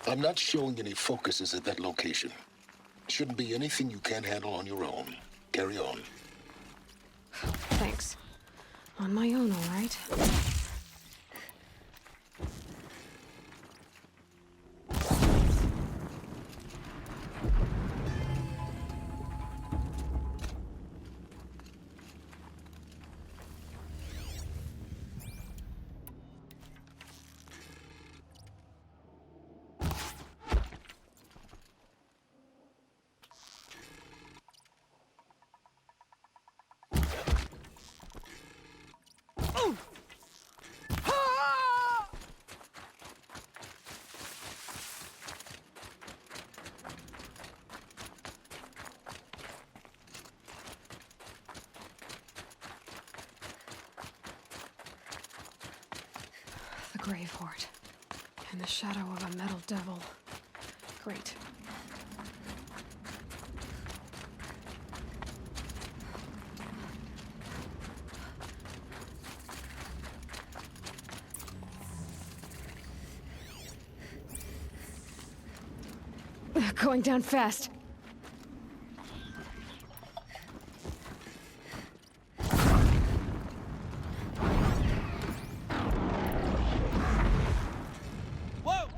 I'm not showing any focuses at that location. Shouldn't be anything you can't handle on your own. Carry on. Thanks. On my own, all right. The Grave-Hoard. In the shadow of a metal devil. Great. Going down fast. Whoa!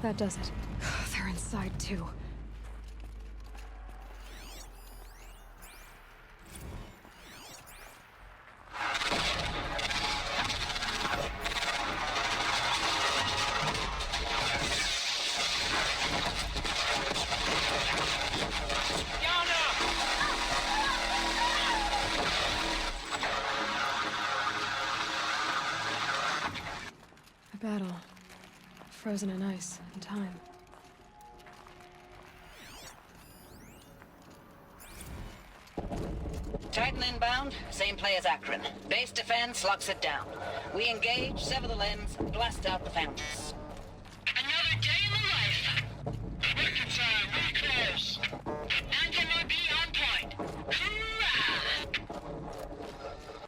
That does it. They're inside too. A battle. Frozen in ice and time. Titan inbound, same play as Akron. Base defense locks it down. We engage, sever the lens, blast out the fountains. Another day in the life. Reconcile, we close. Anti-MOB on point. Hoorah!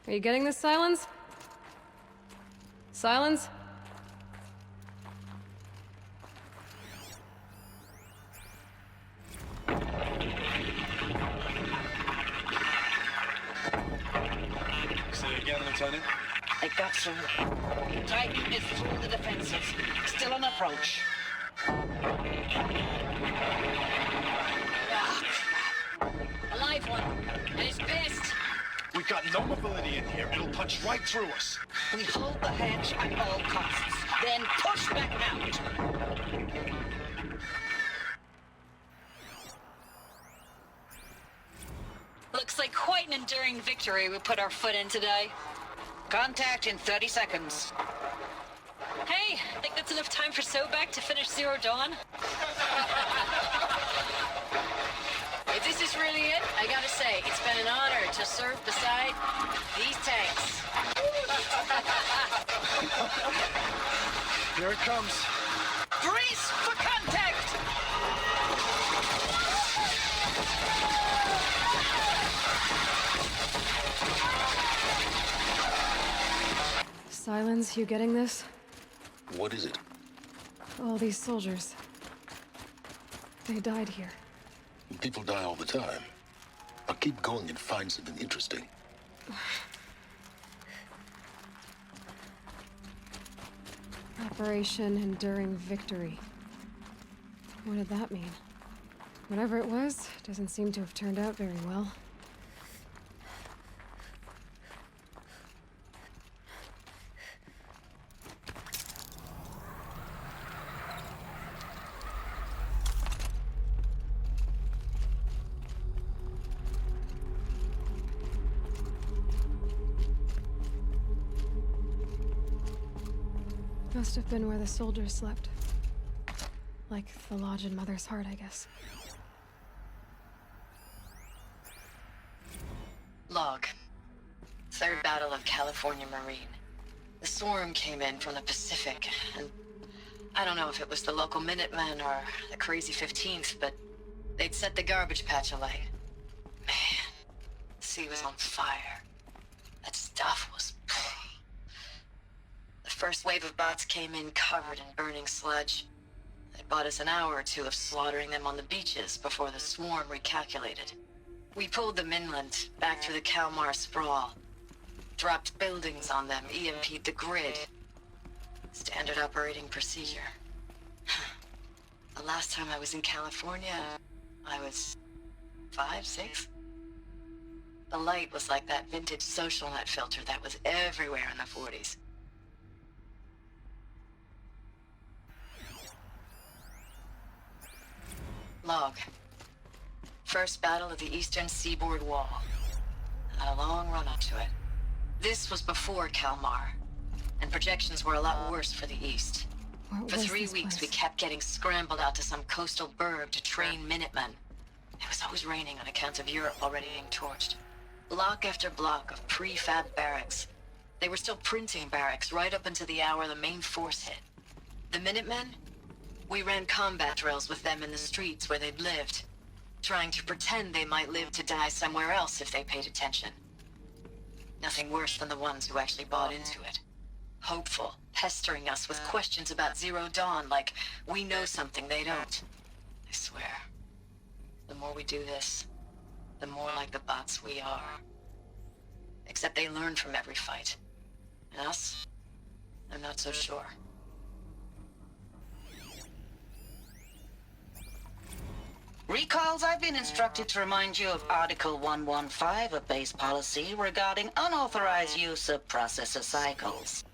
Are you getting this, Silence? Silence? Say again, Lieutenant. They got through. Titan is through the defenses. Still on approach. Ah, crap. A live one. And he's pissed. We've got no mobility in here. It'll punch right through us. We hold the hedge at all costs. Then push back out. Looks like quite an enduring victory we put our foot in today. Contact in 30 seconds. Hey, think that's enough time for Sobek to finish Zero Dawn? If this is really it, I gotta say, it's been an honor to serve beside these tanks. Here it comes. Brace for contact! Silence, you getting this? What is it? All these soldiers. They died here. People die all the time. I'll keep going and find something interesting. Operation Enduring Victory. What did that mean? Whatever it was, doesn't seem to have turned out very well. Must have been where the soldiers slept. Like the lodge in Mother's Heart, I guess. Log. Third Battle of California Marine. The swarm came in from the Pacific, and I don't know if it was the local Minutemen or the crazy 15th, but they'd set the garbage patch alight. Man, the sea was on fire. That stuff was... First wave of bots came in covered in burning sludge. It bought us an hour or two of slaughtering them on the beaches before the swarm recalculated. We pulled them inland, back through the Kalmar sprawl. Dropped buildings on them, EMP'd the grid. Standard operating procedure. The last time I was in California, I was 5, 6? The light was like that vintage social net filter that was everywhere in the 40s. Log. First battle of the eastern seaboard wall. Had a long run up to it. This was before Kalmar, and projections were a lot worse for the east. What For was 3 this weeks, we place? kept getting scrambled out to some coastal burg to train Minutemen. It was always raining on account of Europe already being torched. Block after block of prefab barracks. They were still printing barracks right up until the hour the main force hit. The Minutemen? We ran combat drills with them in the streets where they'd lived, trying to pretend they might live to die somewhere else if they paid attention. Nothing worse than the ones who actually bought into it. Hopeful, pestering us with questions about Zero Dawn like we know something they don't. I swear, the more we do this, the more like the bots we are. Except they learn from every fight. And us? I'm not so sure. Recalls, I've been instructed to remind you of Article 115 of base policy regarding unauthorized use of processor cycles.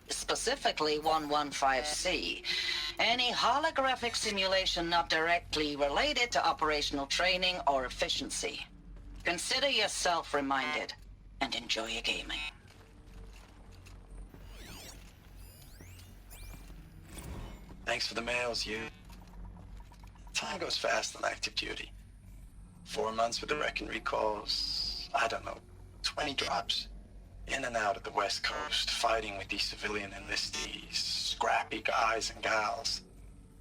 Specifically 115C. Any holographic simulation not directly related to operational training or efficiency. Consider yourself reminded, and enjoy your gaming. Thanks for the mails, you. Time goes fast on active duty. 4 months with the wreck and recalls, I don't know, 20 drops. In and out of the West Coast, fighting with these civilian enlistees, scrappy guys and gals.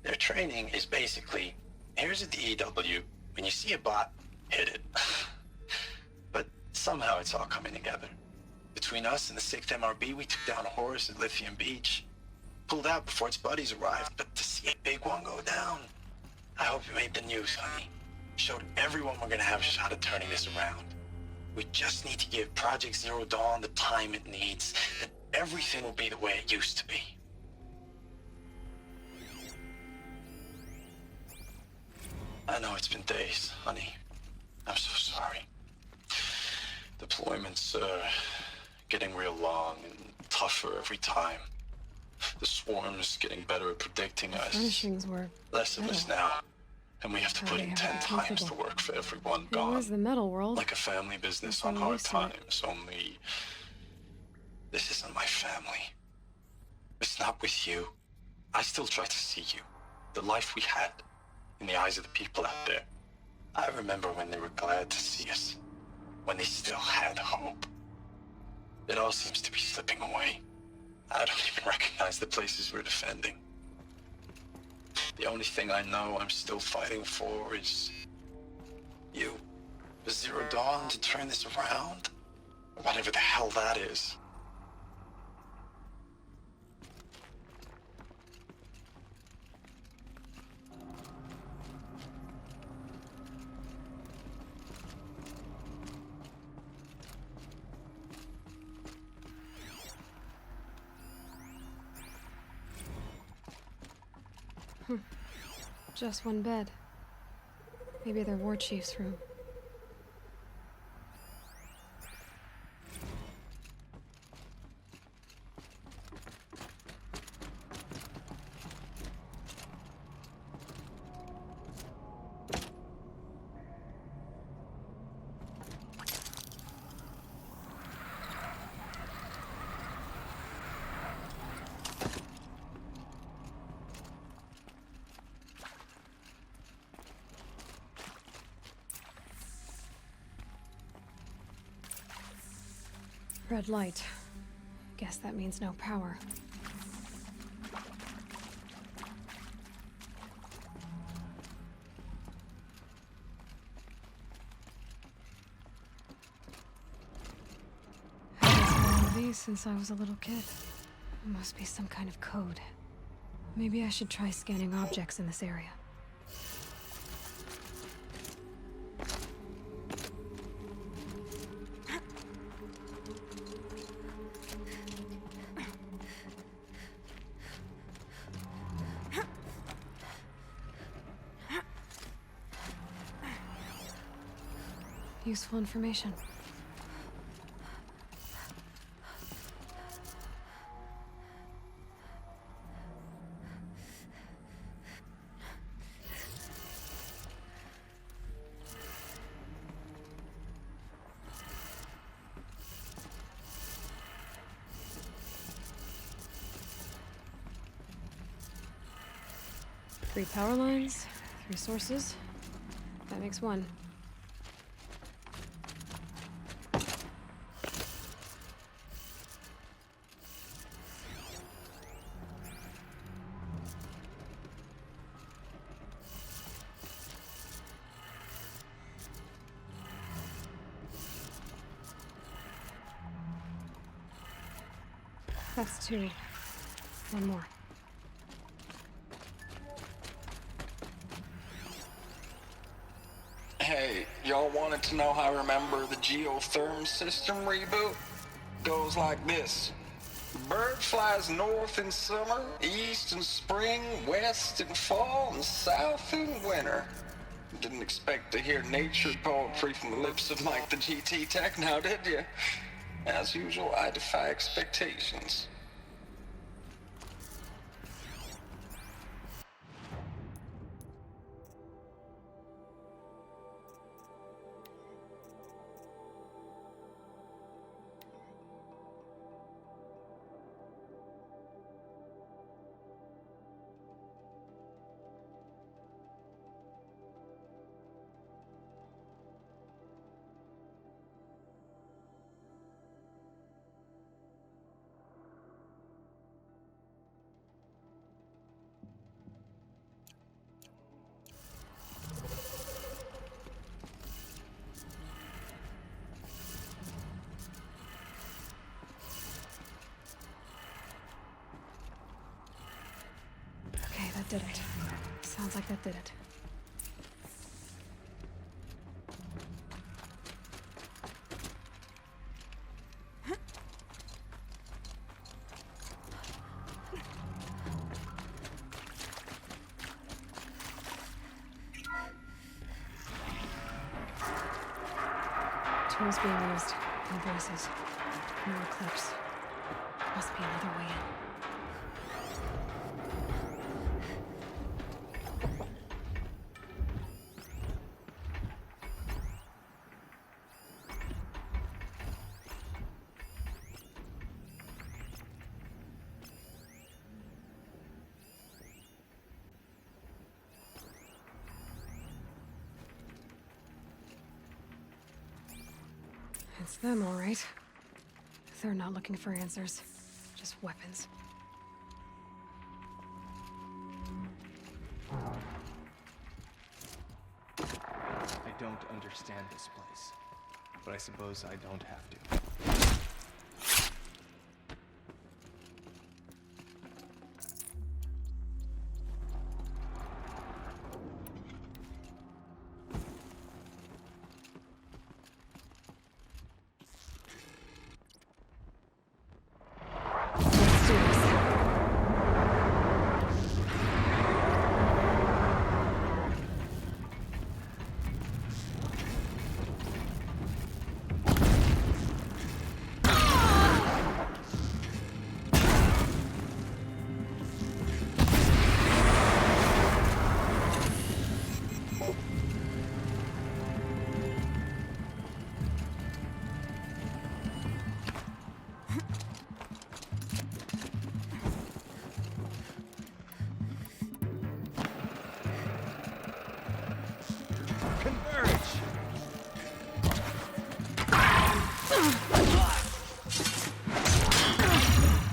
Their training is basically, here's a DEW, when you see a bot, hit it. But somehow it's all coming together. Between us and the 6th MRB, we took down a horse at Lithium Beach. Pulled out before its buddies arrived, but to see a big one go down, I hope you made the news, honey. Showed everyone we're gonna have a shot at turning this around. We just need to give Project Zero Dawn the time it needs, and everything will be the way it used to be. I know it's been days, honey. I'm so sorry. Deployments are getting real long and tougher every time. The swarm's getting better at predicting us. Furnishings were Less of us metal. now. And we have to How put they in have 10 it times the comfortable. work for everyone It gone. was the metal world. Like a family business That's on what I'm hard used to it. times, only... This isn't my family. It's not with you. I still try to see you. The life we had. In the eyes of the people out there. I remember when they were glad to see us. When they still had hope. It all seems to be slipping away. I don't even recognize the places we're defending. The only thing I know I'm still fighting for is... you. The Zero Dawn to turn this around? Whatever the hell that is. Just one bed. Maybe their war chief's room. Red light. Guess that means no power. Haven't seen one of these since I was a little kid. Must be some kind of code. Maybe I should try scanning objects in this area. Useful information. Three power lines, 3 sources. That makes 1. That's 2. 1 more. Hey, y'all wanted to know how I remember the geotherm system reboot? Goes like this. Bird flies north in summer, east in spring, west in fall, and south in winter. Didn't expect to hear nature poetry from the lips of Mike the GT Tech now, did you? As usual, I defy expectations. Okay, that did it. Sounds like that did it. Tools being used. No braces. No clips. Must be another way in. It's them, all right. They're not looking for answers, just weapons. I don't understand this place, but I suppose I don't have to. Let's do this.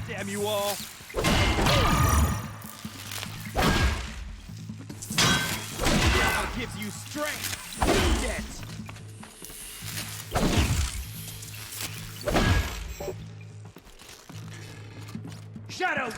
Damn you all! That gives you strength! Eat it! Shadow!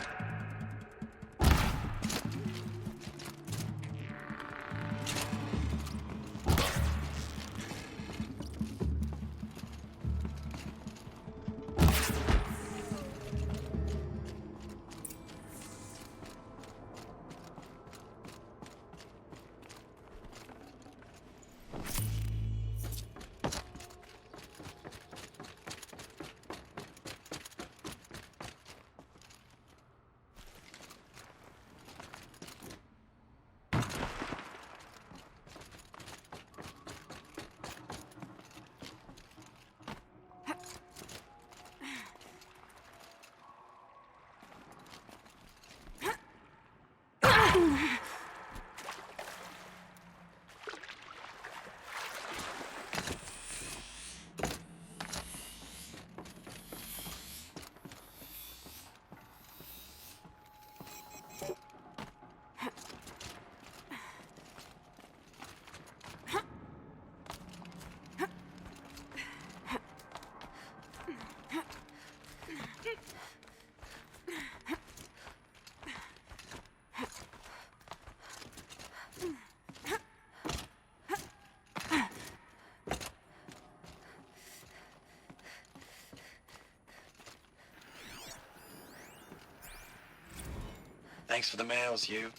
Thanks for the mails, you.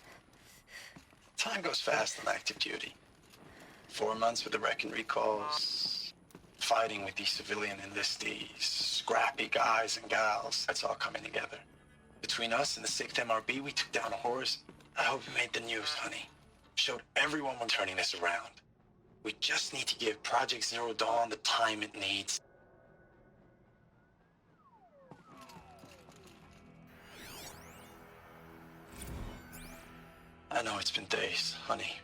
Time goes fast on active duty. 4 months with the wreck and recalls, fighting with these civilian enlistees, scrappy guys and gals. That's all coming together. Between us and the 6th MRB, we took down horrors. I hope we made the news, honey. Showed everyone we're turning this around. We just need to give Project Zero Dawn the time it needs. I know it's been days, honey.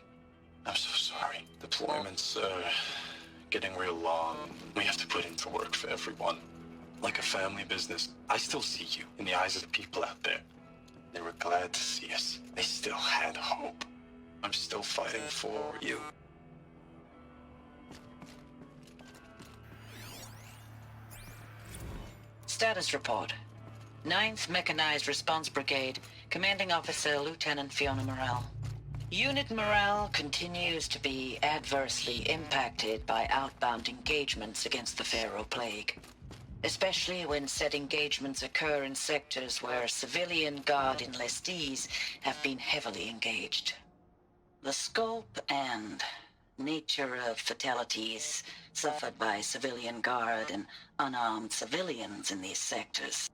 I'm so sorry. Deployments are getting real long. We have to put in to work for everyone. Like a family business. I still see you in the eyes of the people out there. They were glad to see us. They still had hope. I'm still fighting for you. Status report. 9th Mechanized Response Brigade, Commanding Officer Lieutenant Fiona Morrell. Unit morale continues to be adversely impacted by outbound engagements against the Pharaoh Plague, especially when said engagements occur in sectors where civilian guard enlistees have been heavily engaged. The scope and nature of fatalities suffered by civilian guard and unarmed civilians in these sectors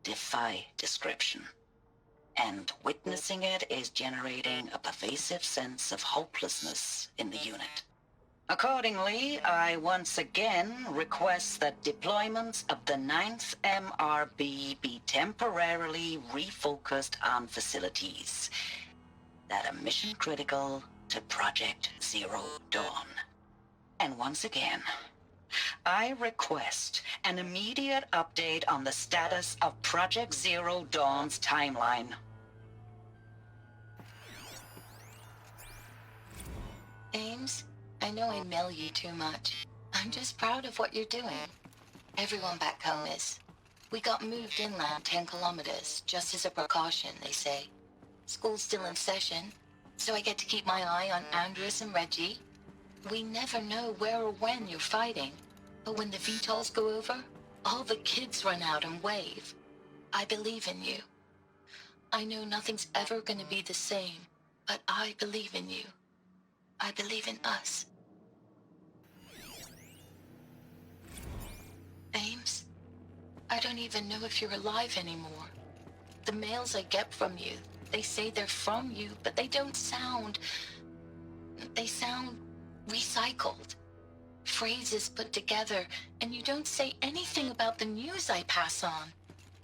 defy description. And witnessing it is generating a pervasive sense of hopelessness in the unit. Accordingly, I once again request that deployments of the 9th MRB be temporarily refocused on facilities that are mission critical to Project Zero Dawn. And once again, I request an immediate update on the status of Project Zero Dawn's timeline. Ames, I know I mail you too much. I'm just proud of what you're doing. Everyone back home is. We got moved inland 10 kilometers, just as a precaution, they say. School's still in session, so I get to keep my eye on Andres and Reggie. We never know where or when you're fighting, but when the VTOLs go over, all the kids run out and wave. I believe in you. I know nothing's ever gonna be the same, but I believe in you. I believe in us. Ames, I don't even know if you're alive anymore. The mails I get from you, they say they're from you, but they don't sound... They sound recycled. Phrases put together, and you don't say anything about the news I pass on.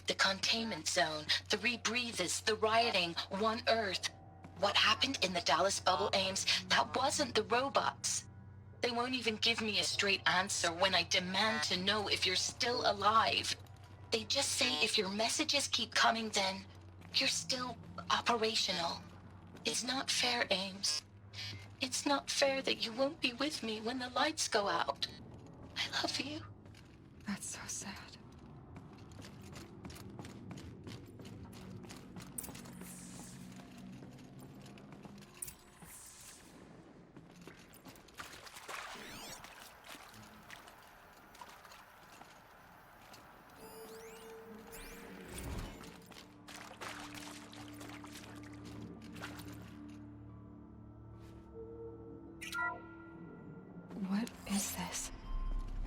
The containment zone, the rebreathers, the rioting, One Earth. What happened in the Dallas bubble, Ames, that wasn't the robots. They won't even give me a straight answer when I demand to know if you're still alive. They just say if your messages keep coming, then you're still operational. It's not fair, Ames. It's not fair that you won't be with me when the lights go out. I love you. That's so sad.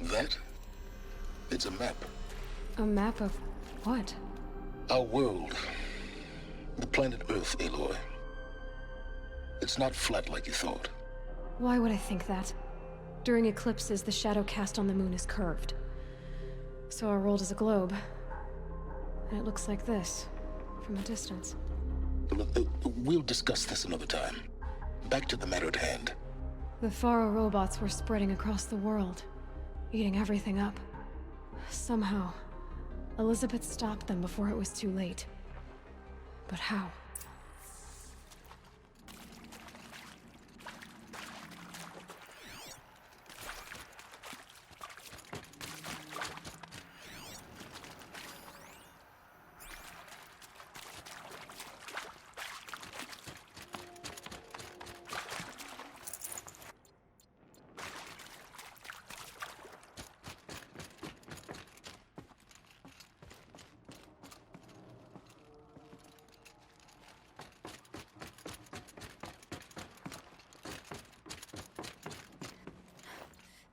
That? It's a map. A map of what? Our world. The planet Earth, Aloy. It's not flat like you thought. Why would I think that? During eclipses, the shadow cast on the moon is curved. So our world is a globe. And it looks like this, from a distance. We'll discuss this another time. Back to the matter at hand. The Faro robots were spreading across the world, eating everything up. Somehow, Elizabeth stopped them before it was too late. But how?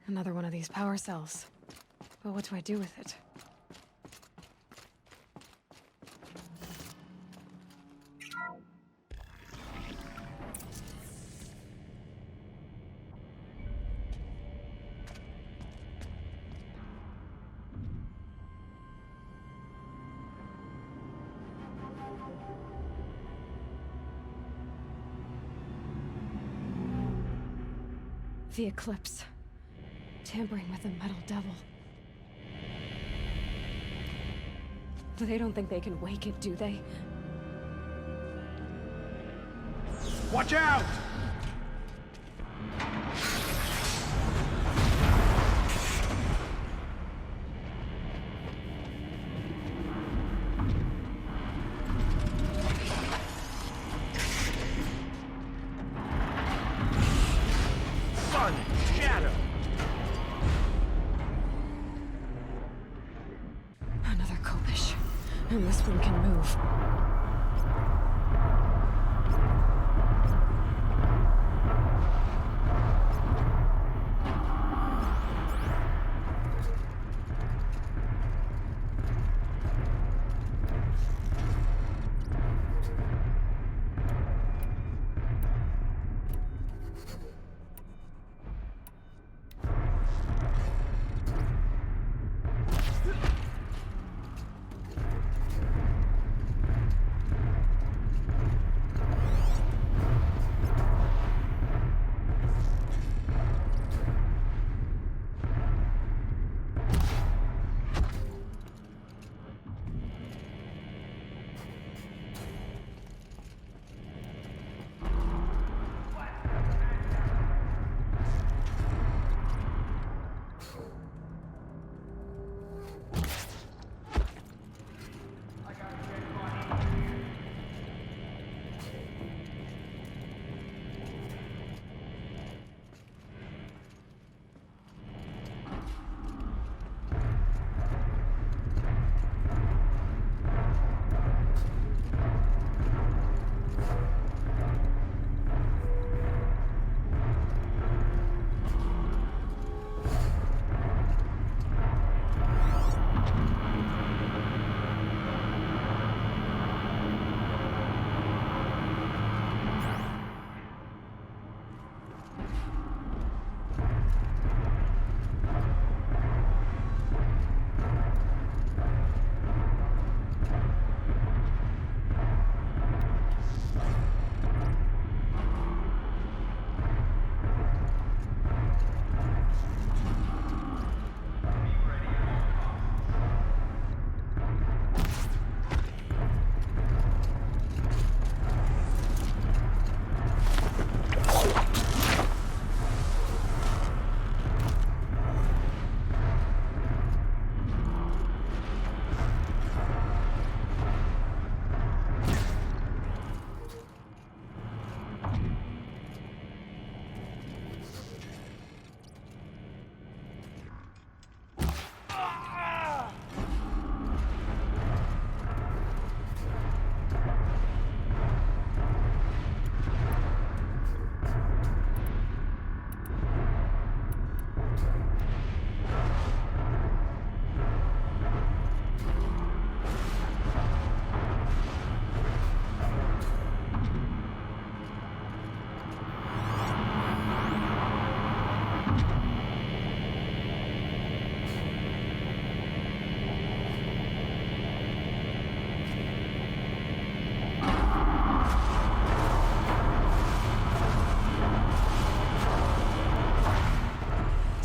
Another one of these power cells. But what do I do with it? The eclipse. Tampering with the metal devil. They don't think they can wake it, do they? Watch out! Sun, shadow. Another Kopish. And this one can move.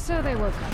So they woke up.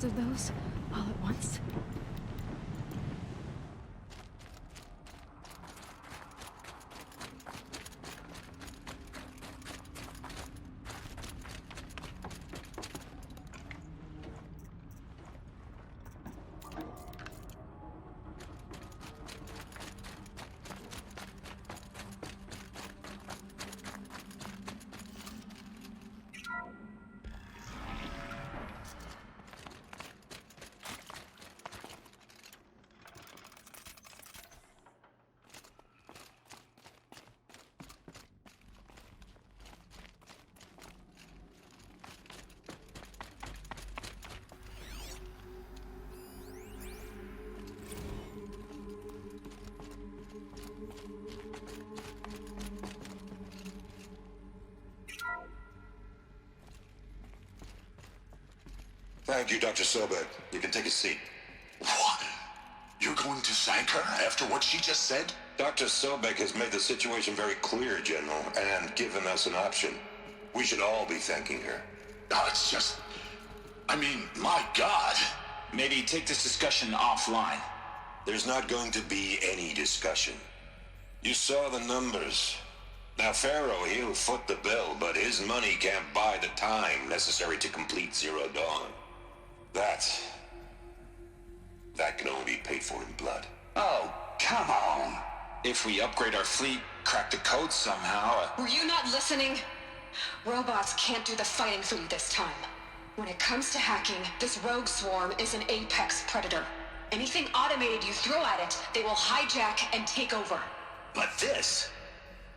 Of those all at once? Thank you, Dr. Sobek. You can take a seat. What? You're going to thank her after what she just said? Dr. Sobek has made the situation very clear, General, and given us an option. We should all be thanking her. Oh, it's just... I mean, my God. Maybe take this discussion offline. There's not going to be any discussion. You saw the numbers. Now, Pharaoh, he'll foot the bill, but his money can't buy the time necessary to complete Zero Dawn. That can only be paid for in blood. Oh, come on. If we upgrade our fleet, crack the code somehow... Were you not listening? Robots can't do the fighting for you this time. When it comes to hacking, this rogue swarm is an apex predator. Anything automated you throw at it, they will hijack and take over. But this...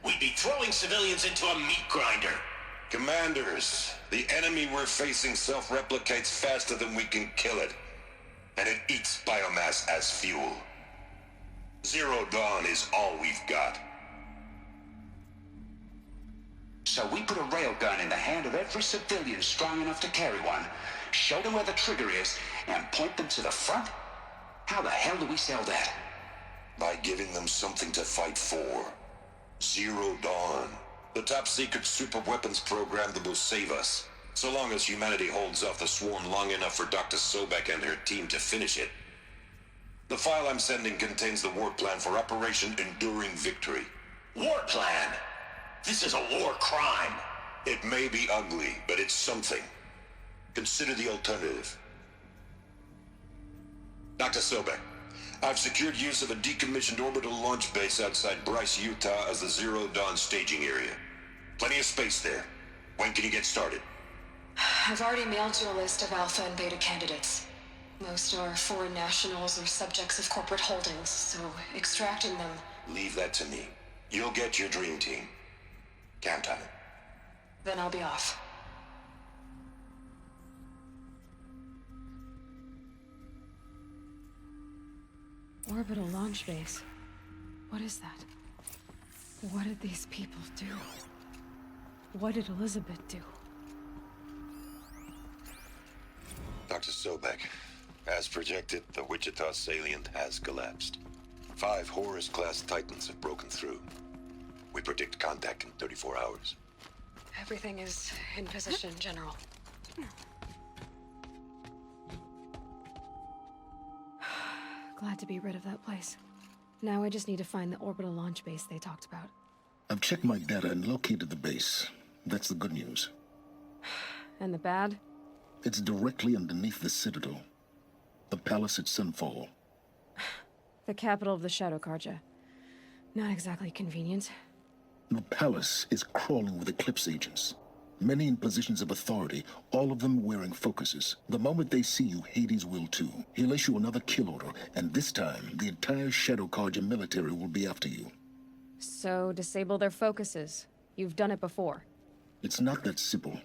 We'd be throwing civilians into a meat grinder. Commanders, the enemy we're facing self-replicates faster than we can kill it. And it eats biomass as fuel. Zero Dawn is all we've got. So we put a railgun in the hand of every civilian strong enough to carry one, show them where the trigger is, and point them to the front? How the hell do we sell that? By giving them something to fight for. Zero Dawn. The top-secret super-weapons program that will save us. So long as humanity holds off the swarm long enough for Dr. Sobek and her team to finish it. The file I'm sending contains the war plan for Operation Enduring Victory. War plan? This is a war crime. It may be ugly, but it's something. Consider the alternative. Dr. Sobek, I've secured use of a decommissioned orbital launch base outside Bryce, Utah as the Zero Dawn staging area. Plenty of space there. When can you get started? I've already mailed you a list of Alpha and Beta candidates. Most are foreign nationals or subjects of corporate holdings, so extracting them... Leave that to me. You'll get your dream team. Count on it. Then I'll be off. Orbital launch base. What is that? What did these people do? What did Elizabeth do? Dr. Sobek, as projected, the Wichita salient has collapsed. 5 Horus-class Titans have broken through. We predict contact in 34 hours. Everything is in position, General. Glad to be rid of that place. Now I just need to find the orbital launch base they talked about. I've checked my data and located the base. That's the good news. And the bad? It's directly underneath the Citadel. The palace at Sunfall. The capital of the Shadow Carja. Not exactly convenient. The palace is crawling with Eclipse agents. Many in positions of authority, all of them wearing focuses. The moment they see you, Hades will too. He'll issue another kill order, and this time, the entire Shadow Carja military will be after you. So, disable their focuses. You've done it before. It's not that simple.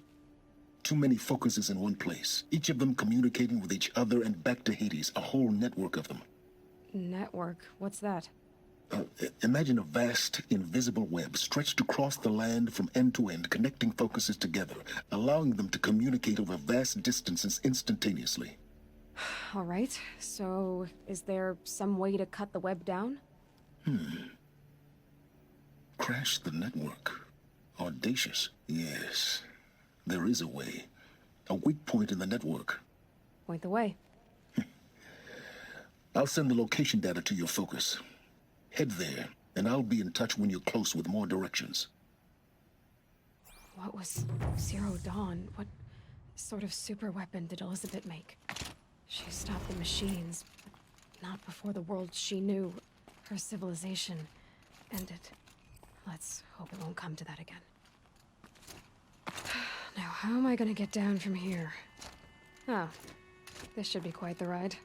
Too many focuses in one place, each of them communicating with each other and back to Hades, a whole network of them. Network? What's that? Imagine a vast, invisible web stretched across the land from end to end, connecting focuses together, allowing them to communicate over vast distances instantaneously. All right, so is there some way to cut the web down? Crash the network. Audacious. Yes, there is a way. A weak point in the network. Point the way. I'll send the location data to your focus. Head there, and I'll be in touch when you're close with more directions. What was Zero Dawn? What sort of super weapon did Elizabeth make? She stopped the machines, but not before the world she knew, her civilization, ended. Let's hope it won't come to that again. Now, how am I gonna get down from here? Oh, this should be quite the ride.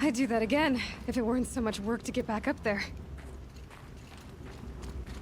I'd do that again, if it weren't so much work to get back up there.